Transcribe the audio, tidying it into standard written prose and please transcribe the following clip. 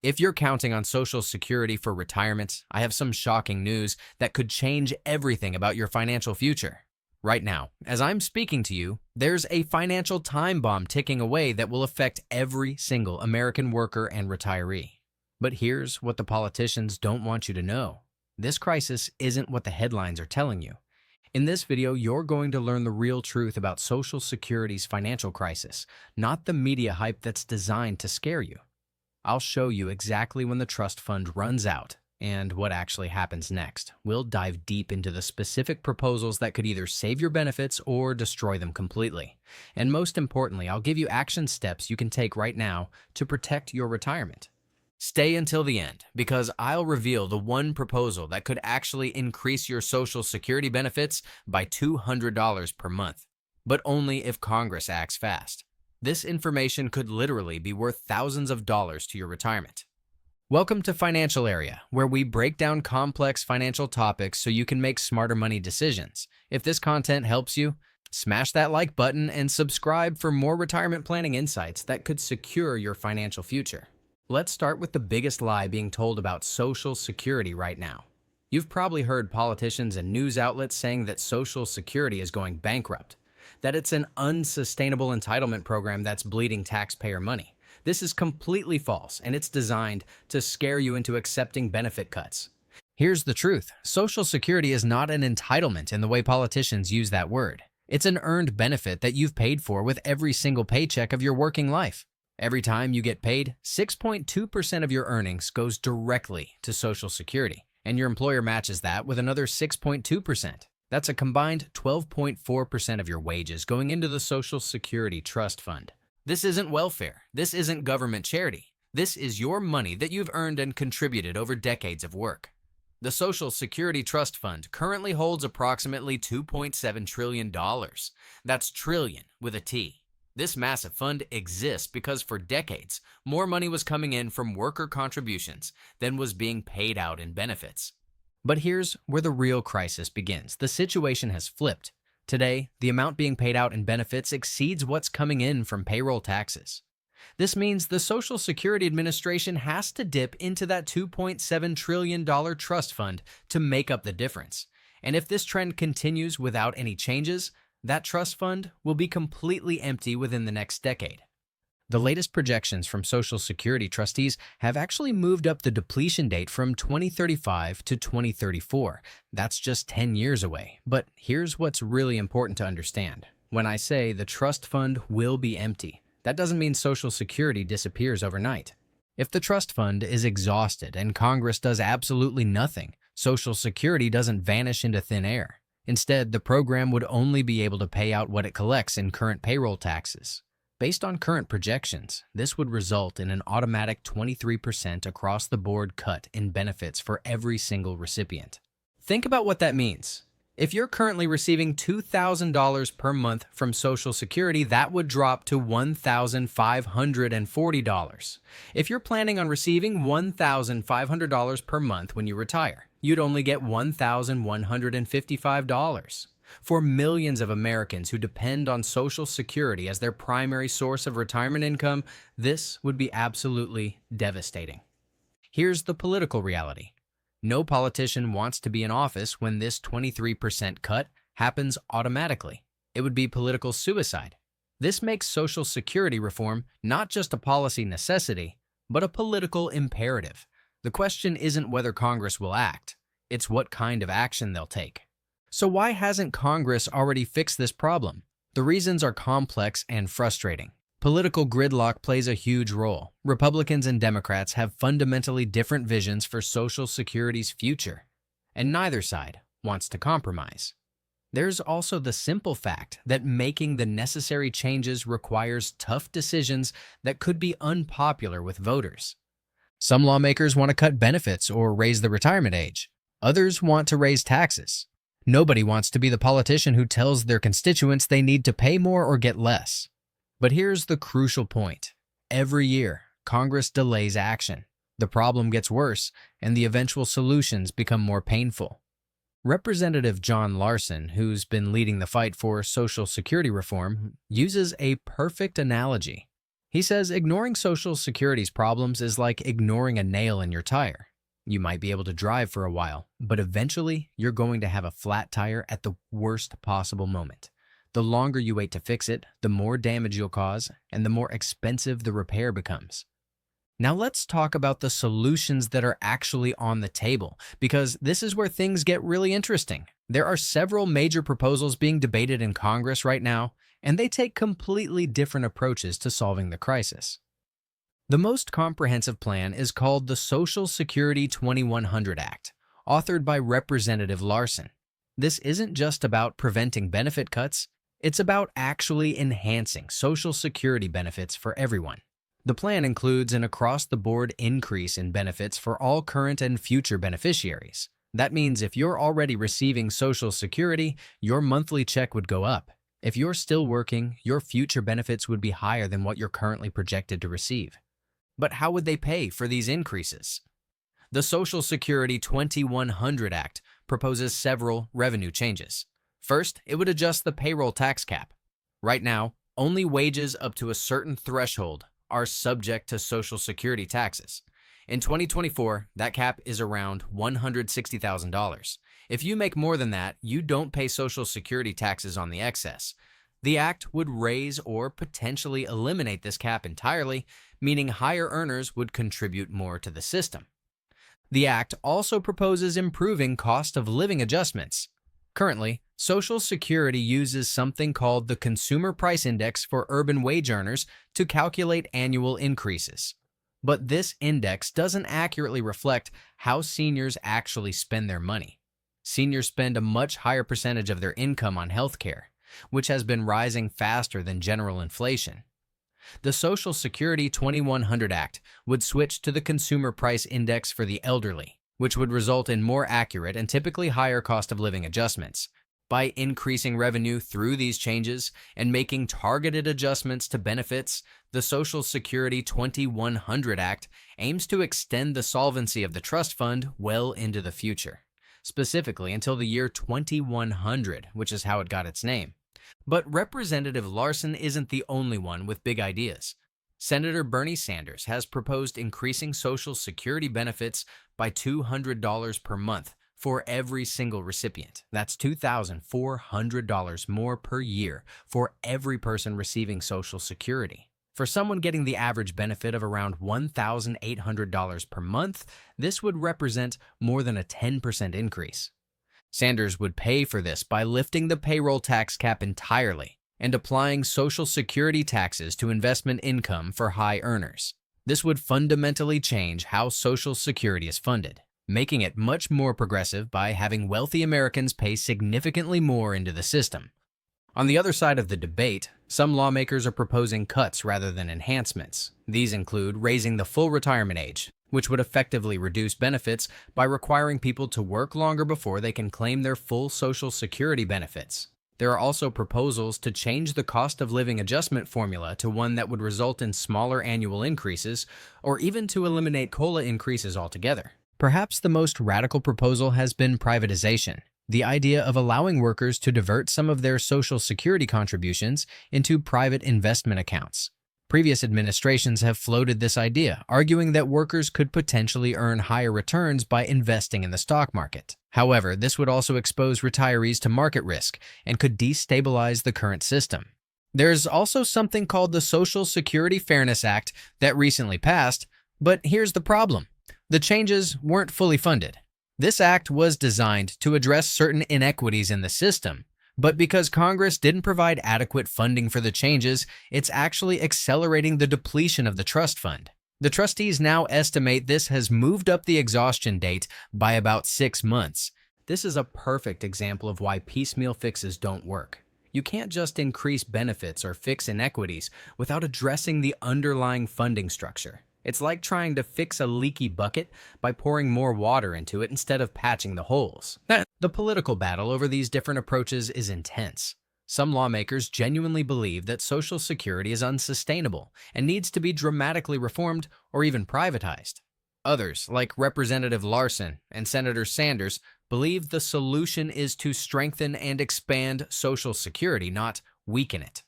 If you're counting on Social Security for retirement, I have some shocking news that could change everything about your financial future. Right now, as I'm speaking to you, there's a financial time bomb ticking away that will affect every single American worker and retiree. But here's what the politicians don't want you to know. This crisis isn't what the headlines are telling you. In this video, you're going to learn the real truth about Social Security's financial crisis, not the media hype that's designed to scare you. I'll show you exactly when the trust fund runs out and what actually happens next. We'll dive deep into the specific proposals that could either save your benefits or destroy them completely. And most importantly, I'll give you action steps you can take right now to protect your retirement. Stay until the end, because I'll reveal the one proposal that could actually increase your Social Security benefits by $200 per month, but only if Congress acts fast. This information could literally be worth thousands of dollars to your retirement. Welcome to Financial Area, where we break down complex financial topics so you can make smarter money decisions. If this content helps you, smash that like button and subscribe for more retirement planning insights that could secure your financial future. Let's start with the biggest lie being told about Social Security right now. You've probably heard politicians and news outlets saying that Social Security is going bankrupt, that it's an unsustainable entitlement program that's bleeding taxpayer money. This is completely false, and it's designed to scare you into accepting benefit cuts. Here's the truth. Social Security is not an entitlement in the way politicians use that word. It's an earned benefit that you've paid for with every single paycheck of your working life. Every time you get paid, 6.2% of your earnings goes directly to Social Security, and your employer matches that with another 6.2%. That's a combined 12.4% of your wages going into the Social Security Trust Fund. This isn't welfare. This isn't government charity. This is your money that you've earned and contributed over decades of work. The Social Security Trust Fund currently holds approximately $2.7 trillion. That's trillion with a T. This massive fund exists because for decades, more money was coming in from worker contributions than was being paid out in benefits. But here's where the real crisis begins. The situation has flipped. Today, the amount being paid out in benefits exceeds what's coming in from payroll taxes. This means the Social Security Administration has to dip into that $2.7 trillion trust fund to make up the difference. And if this trend continues without any changes, that trust fund will be completely empty within the next decade. The latest projections from Social Security trustees have actually moved up the depletion date from 2035 to 2034. That's just 10 years away. But here's what's really important to understand. When I say the trust fund will be empty, that doesn't mean Social Security disappears overnight. If the trust fund is exhausted and Congress does absolutely nothing, Social Security doesn't vanish into thin air. Instead, the program would only be able to pay out what it collects in current payroll taxes. Based on current projections, this would result in an automatic 23% across-the-board cut in benefits for every single recipient. Think about what that means. If you're currently receiving $2,000 per month from Social Security, that would drop to $1,540. If you're planning on receiving $1,500 per month when you retire, you'd only get $1,155. For millions of Americans who depend on Social Security as their primary source of retirement income, this would be absolutely devastating. Here's the political reality. No politician wants to be in office when this 23% cut happens automatically. It would be political suicide. This makes Social Security reform not just a policy necessity, but a political imperative. The question isn't whether Congress will act, it's what kind of action they'll take. So why hasn't Congress already fixed this problem? The reasons are complex and frustrating. Political gridlock plays a huge role. Republicans and Democrats have fundamentally different visions for Social Security's future, and neither side wants to compromise. There's also the simple fact that making the necessary changes requires tough decisions that could be unpopular with voters. Some lawmakers want to cut benefits or raise the retirement age. Others want to raise taxes. Nobody wants to be the politician who tells their constituents they need to pay more or get less. But here's the crucial point. Every year, Congress delays action. The problem gets worse, and the eventual solutions become more painful. Representative John Larson, who's been leading the fight for Social Security reform, uses a perfect analogy. He says ignoring Social Security's problems is like ignoring a nail in your tire. You might be able to drive for a while, but eventually you're going to have a flat tire at the worst possible moment. The longer you wait to fix it, the more damage you'll cause, and the more expensive the repair becomes. Now let's talk about the solutions that are actually on the table, because this is where things get really interesting. There are several major proposals being debated in Congress right now, and they take completely different approaches to solving the crisis. The most comprehensive plan is called the Social Security 2100 Act, authored by Representative Larson. This isn't just about preventing benefit cuts, it's about actually enhancing Social Security benefits for everyone. The plan includes an across-the-board increase in benefits for all current and future beneficiaries. That means if you're already receiving Social Security, your monthly check would go up. If you're still working, your future benefits would be higher than what you're currently projected to receive. But how would they pay for these increases? The Social Security 2100 Act proposes several revenue changes. First, it would adjust the payroll tax cap. Right now, only wages up to a certain threshold are subject to Social Security taxes. In 2024, that cap is around $160,000. If you make more than that, you don't pay Social Security taxes on the excess. The act would raise or potentially eliminate this cap entirely, meaning higher earners would contribute more to the system. The act also proposes improving cost of living adjustments. Currently, Social Security uses something called the Consumer Price Index for urban wage earners to calculate annual increases. But this index doesn't accurately reflect how seniors actually spend their money. Seniors spend a much higher percentage of their income on healthcare, which has been rising faster than general inflation. The Social Security 2100 Act would switch to the Consumer Price Index for the elderly, which would result in more accurate and typically higher cost of living adjustments. By increasing revenue through these changes and making targeted adjustments to benefits, the Social Security 2100 Act aims to extend the solvency of the trust fund well into the future, specifically until the year 2100, which is how it got its name. But Representative Larson isn't the only one with big ideas. Senator Bernie Sanders has proposed increasing Social Security benefits by $200 per month for every single recipient. That's $2,400 more per year for every person receiving Social Security. For someone getting the average benefit of around $1,800 per month, this would represent more than a 10% increase. Sanders would pay for this by lifting the payroll tax cap entirely and applying Social Security taxes to investment income for high earners. This would fundamentally change how Social Security is funded, making it much more progressive by having wealthy Americans pay significantly more into the system. On the other side of the debate, some lawmakers are proposing cuts rather than enhancements. These include raising the full retirement age, which would effectively reduce benefits by requiring people to work longer before they can claim their full Social Security benefits. There are also proposals to change the cost of living adjustment formula to one that would result in smaller annual increases, or even to eliminate COLA increases altogether. Perhaps the most radical proposal has been privatization, the idea of allowing workers to divert some of their Social Security contributions into private investment accounts. Previous administrations have floated this idea, arguing that workers could potentially earn higher returns by investing in the stock market. However, this would also expose retirees to market risk and could destabilize the current system. There's also something called the Social Security Fairness Act that recently passed, but here's the problem. The changes weren't fully funded. This act was designed to address certain inequities in the system, but because Congress didn't provide adequate funding for the changes, it's actually accelerating the depletion of the trust fund. The trustees now estimate this has moved up the exhaustion date by about 6 months. This is a perfect example of why piecemeal fixes don't work. You can't just increase benefits or fix inequities without addressing the underlying funding structure. It's like trying to fix a leaky bucket by pouring more water into it instead of patching the holes. The political battle over these different approaches is intense. Some lawmakers genuinely believe that Social Security is unsustainable and needs to be dramatically reformed or even privatized. Others, like Representative Larson and Senator Sanders, believe the solution is to strengthen and expand Social Security, not weaken it.